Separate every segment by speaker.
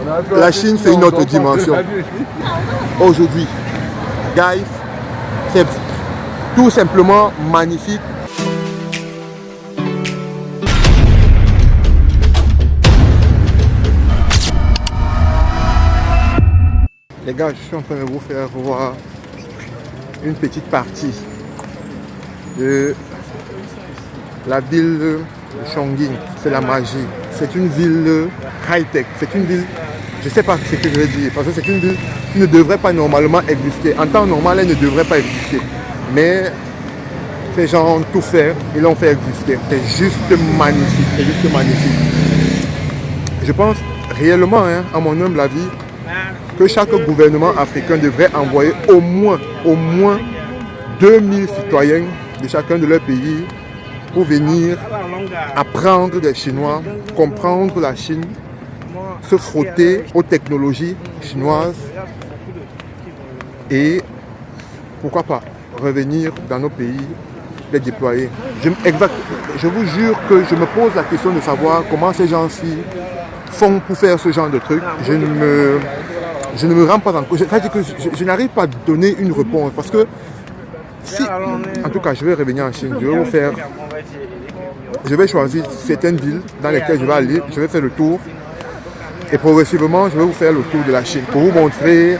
Speaker 1: La Chine, c'est une autre dimension. Aujourd'hui, guys, c'est tout simplement magnifique. Les gars, je suis en train de vous faire voir une petite partie de la ville de Chongqing. C'est la magie. C'est une ville high-tech. C'est une ville, je ne sais pas ce que je vais dire, parce que c'est une ville qui ne devrait pas normalement exister. En temps normal, elle ne devrait pas exister. Mais ces gens ont tout fait, ils l'ont fait exister. C'est juste magnifique. C'est juste magnifique. Je pense réellement, à mon humble avis, que chaque gouvernement africain devrait envoyer au moins 2000 citoyens de chacun de leurs pays pour venir apprendre des Chinois, comprendre la Chine, se frotter aux technologies chinoises et pourquoi pas revenir dans nos pays, les déployer. Je vous jure que je me pose la question de savoir comment ces gens-ci font pour faire ce genre de truc. Je ne me rends pas en compte. C'est-à-dire que je n'arrive pas à donner une réponse parce que si, en tout cas, je vais revenir en Chine, je vais choisir certaines villes dans lesquelles je vais aller, je vais faire le tour et progressivement, je vais vous faire le tour de la Chine pour vous montrer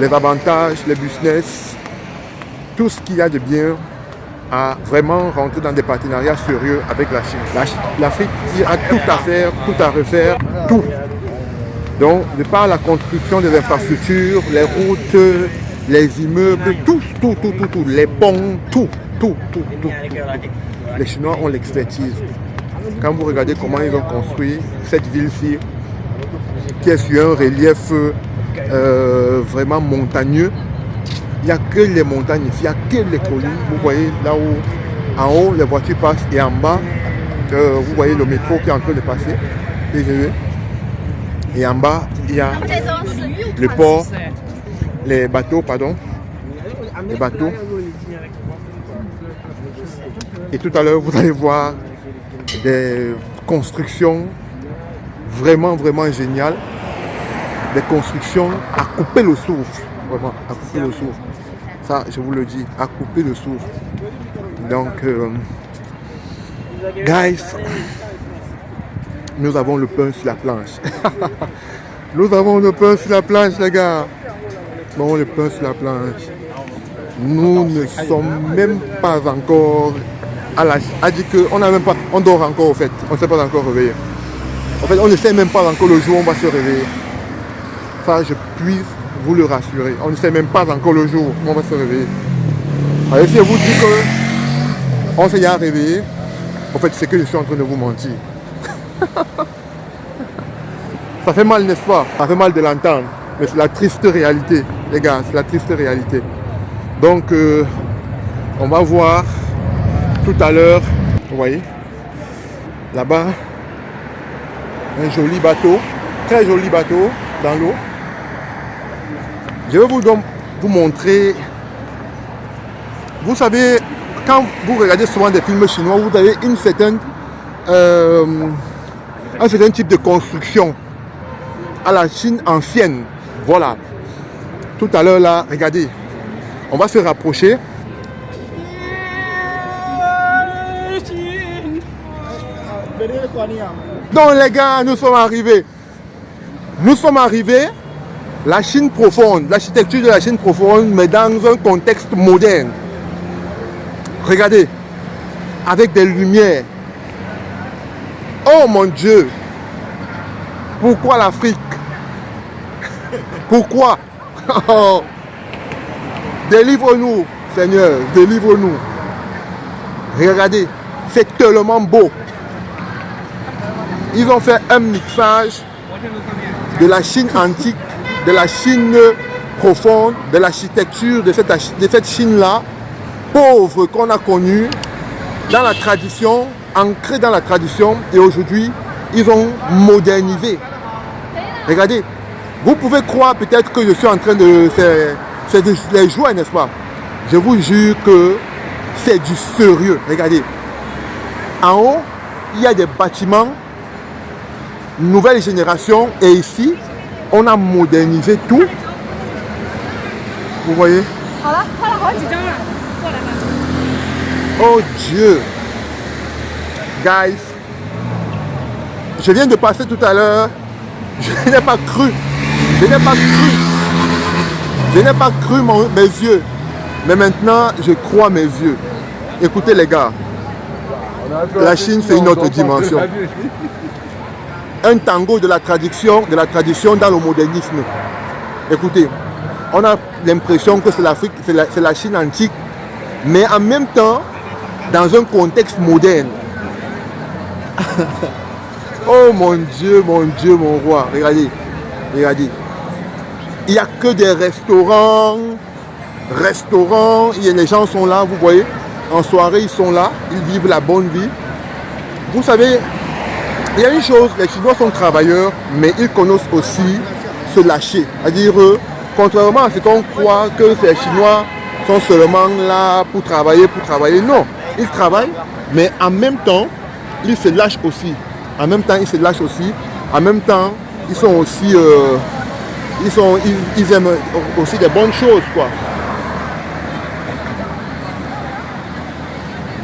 Speaker 1: les avantages, les business, tout ce qu'il y a de bien à vraiment rentrer dans des partenariats sérieux avec la Chine. L'Afrique a tout à faire, tout à refaire, tout. Donc, de par la construction des infrastructures, les routes, les immeubles, tout, les ponts, tout. Les Chinois ont l'expertise. Quand vous regardez comment ils ont construit cette ville-ci, qui est sur un relief vraiment montagneux, il n'y a que les montagnes ici, il n'y a que les collines. Vous voyez là où, en haut, les voitures passent et en bas, vous voyez le métro qui est en train de passer. Et en bas, il y a le port, les bateaux. Et tout à l'heure, vous allez voir des constructions vraiment géniales. Des constructions à couper le souffle. Vraiment, à couper le souffle. Ça, je vous le dis, à couper le souffle. Donc, guys, nous avons le pain sur la planche. Nous avons le pain sur la planche, les gars. Nous avons le pain sur la planche. Nous ne sommes même pas encore à l'âge. A dit qu'on n'a même pas, on dort encore au fait. On ne s'est pas encore réveillé. En fait, on ne sait même pas encore le jour où on va se réveiller. Ça, je puis vous le rassurer. On ne sait même pas encore le jour où on va se réveiller. Alors, si je vous dis qu'on s'est déjà réveillé, en fait, c'est que je suis en train de vous mentir. Ça fait mal, n'est-ce pas? Ça fait mal de l'entendre. Mais c'est la triste réalité, les gars. C'est la triste réalité. Donc, on va voir tout à l'heure, vous voyez, là-bas, un joli bateau, très joli bateau dans l'eau. Je vais vous montrer. Vous savez, quand vous regardez souvent des films chinois, vous avez un certain type de construction à la Chine ancienne. Voilà. Tout à l'heure là, regardez. On va se rapprocher. Donc les gars, nous sommes arrivés. La Chine profonde, l'architecture de la Chine profonde, mais dans un contexte moderne. Regardez, avec des lumières. Oh mon Dieu! Pourquoi l'Afrique? Pourquoi? Délivre-nous, Seigneur, délivre-nous. Regardez, c'est tellement beau. Ils ont fait un mixage de la Chine antique, de la Chine profonde, de l'architecture de cette Chine-là, pauvre qu'on a connue, dans la tradition, ancrée dans la tradition, et aujourd'hui, ils ont modernisé. Regardez, vous pouvez croire peut-être que je suis en train de les jouer, n'est-ce pas? Je vous jure que c'est du sérieux. Regardez, en haut, il y a des bâtiments nouvelle génération, et ici, On a modernisé tout. Vous voyez? Oh Dieu! Guys, je viens de passer tout à l'heure. Je n'ai pas cru. Je n'ai pas cru. Je n'ai pas cru mes yeux. Mais maintenant, je crois mes yeux. Écoutez les gars. La Chine, c'est une autre dimension. Un tango de la tradition dans le modernisme. Écoutez, on a l'impression que c'est l'Afrique, c'est la Chine antique, mais en même temps, dans un contexte moderne. Oh mon Dieu, mon roi. Regardez, regardez. Il n'y a que des restaurants. Les gens sont là, vous voyez. En soirée, ils sont là. Ils vivent la bonne vie. Vous savez, il y a une chose, les Chinois sont travailleurs, mais ils connaissent aussi se lâcher. C'est-à-dire, contrairement à ce qu'on croit que ces Chinois sont seulement là pour travailler. Non, ils travaillent, mais en même temps, ils se lâchent aussi. En même temps, ils sont aussi... ils aiment aussi des bonnes choses, quoi.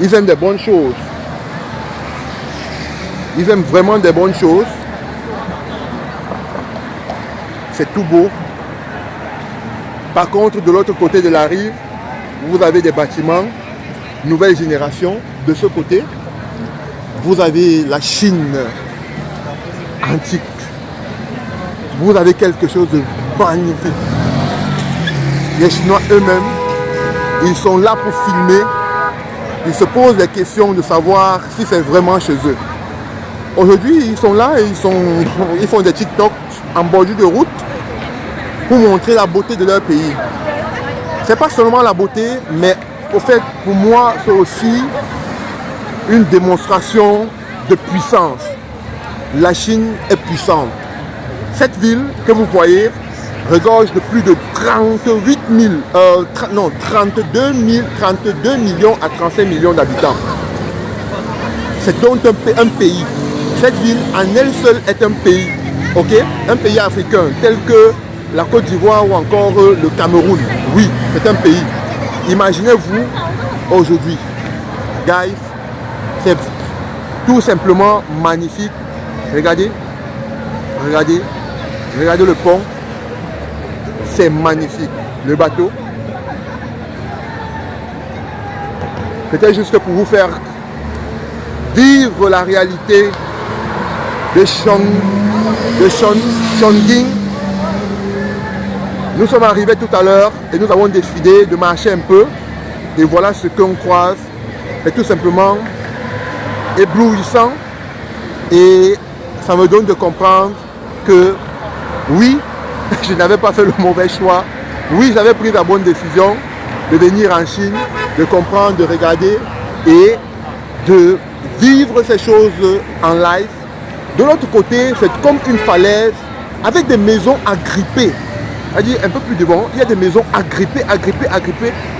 Speaker 1: Ils aiment des bonnes choses. Ils aiment vraiment des bonnes choses. C'est tout beau. Par contre, de l'autre côté de la rive, vous avez des bâtiments, nouvelle génération. De ce côté, vous avez la Chine antique. Vous avez quelque chose de magnifique. Les Chinois eux-mêmes, ils sont là pour filmer. Ils se posent la question de savoir si c'est vraiment chez eux. Aujourd'hui, ils sont là et ils font des TikTok en bordure de route pour montrer la beauté de leur pays. C'est pas seulement la beauté, mais au fait, pour moi, c'est aussi une démonstration de puissance. La Chine est puissante. Cette ville que vous voyez regorge de plus de 32 millions à 35 millions d'habitants. C'est donc un pays. Cette ville en elle seule est un pays, ok? Un pays africain tel que la Côte d'Ivoire ou encore le Cameroun. Oui, c'est un pays. Imaginez-vous aujourd'hui, guys, c'est tout simplement magnifique. Regardez, regardez le pont. C'est magnifique. Le bateau. C'était juste pour vous faire vivre la réalité de Chongqing. Nous sommes arrivés tout à l'heure et nous avons décidé de marcher un peu. Et voilà ce qu'on croise. C'est tout simplement éblouissant. Et ça me donne de comprendre que oui, je n'avais pas fait le mauvais choix. Oui, j'avais pris la bonne décision de venir en Chine, de comprendre, de regarder et de vivre ces choses en live. De l'autre côté, c'est comme une falaise avec des maisons agrippées. C'est-à-dire un peu plus devant, il y a des maisons agrippées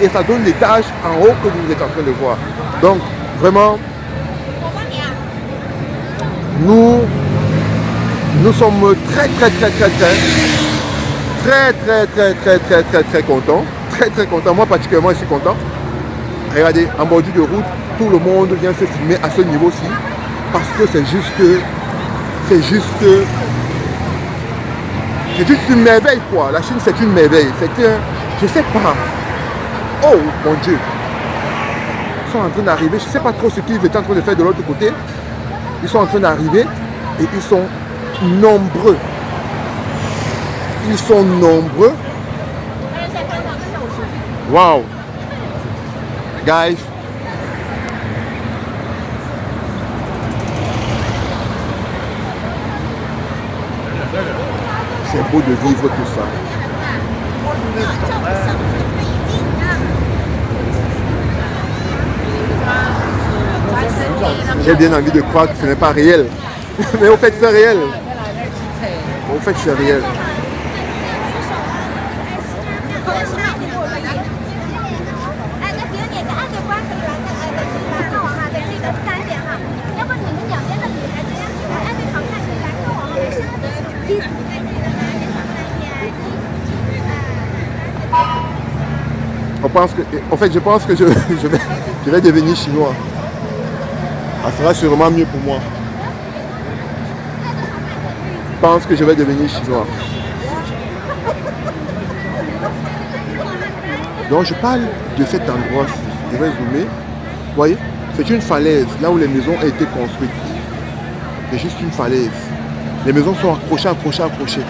Speaker 1: et ça donne l'étage en haut que vous êtes en train de voir. Donc, vraiment, nous sommes très contents. Très contents. Moi, particulièrement, je suis content. Regardez, en bordure de route, tout le monde vient se filmer à ce niveau-ci parce que c'est juste une merveille, quoi. La Chine, c'est une merveille. Je sais pas. Oh mon Dieu. Ils sont en train d'arriver. Je ne sais pas trop ce qu'ils étaient en train de faire de l'autre côté. Ils sont en train d'arriver et ils sont nombreux. Wow. Guys. C'est beau de vivre tout ça. J'ai bien envie de croire que ce n'est pas réel. Mais au fait, c'est réel. On pense que, en fait, je pense que je vais devenir chinois. Ça sera sûrement mieux pour moi. Je pense que je vais devenir chinois. Donc je parle de cet endroit-ci. Je vais zoomer. Vous voyez, c'est une falaise, là où les maisons ont été construites. C'est juste une falaise. Les maisons sont accrochées.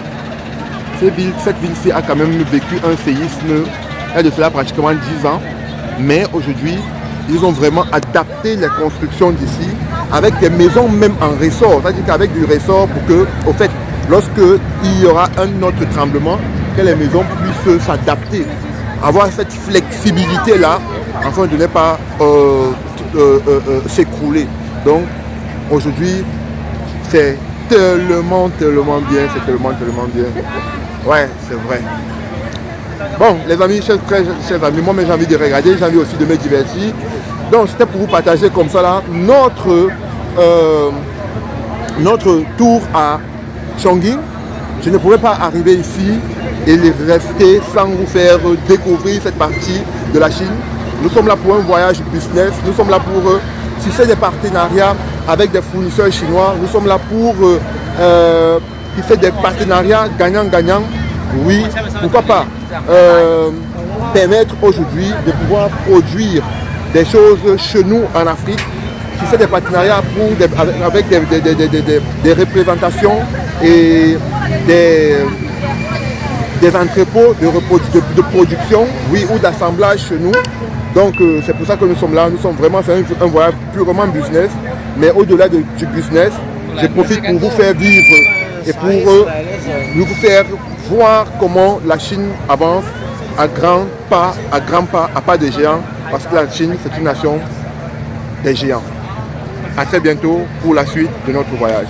Speaker 1: Cette ville-ci a quand même vécu un séisme, il y a de cela pratiquement 10 ans. Mais aujourd'hui, ils ont vraiment adapté les constructions d'ici avec des maisons même en ressort. C'est-à-dire qu'avec du ressort pour que, au fait, lorsque il y aura un autre tremblement, que les maisons puissent s'adapter. Avoir cette flexibilité-là, afin de ne pas s'écrouler. Donc, aujourd'hui, c'est tellement bien. Ouais, c'est vrai. Bon, les amis, chers amis, moi j'ai envie de regarder, j'ai envie aussi de me divertir. Donc, c'était pour vous partager comme ça là notre tour à Chongqing. Je ne pourrais pas arriver ici et rester sans vous faire découvrir cette partie de la Chine. Nous sommes là pour un voyage business, nous sommes là pour tisser des partenariats avec des fournisseurs chinois, nous sommes là pour tisser des partenariats gagnant-gagnant. Oui, pourquoi pas permettre aujourd'hui de pouvoir produire des choses chez nous en Afrique, tisser des partenariats avec des représentations et des entrepôts de production, oui, ou d'assemblage chez nous. Donc c'est pour ça que nous sommes là. Nous sommes vraiment, c'est un voyage purement business. Mais au-delà du business, je profite pour vous faire vivre et pour nous faire voir comment la Chine avance à grands pas, à pas de géants. Parce que la Chine, c'est une nation des géants. À très bientôt pour la suite de notre voyage.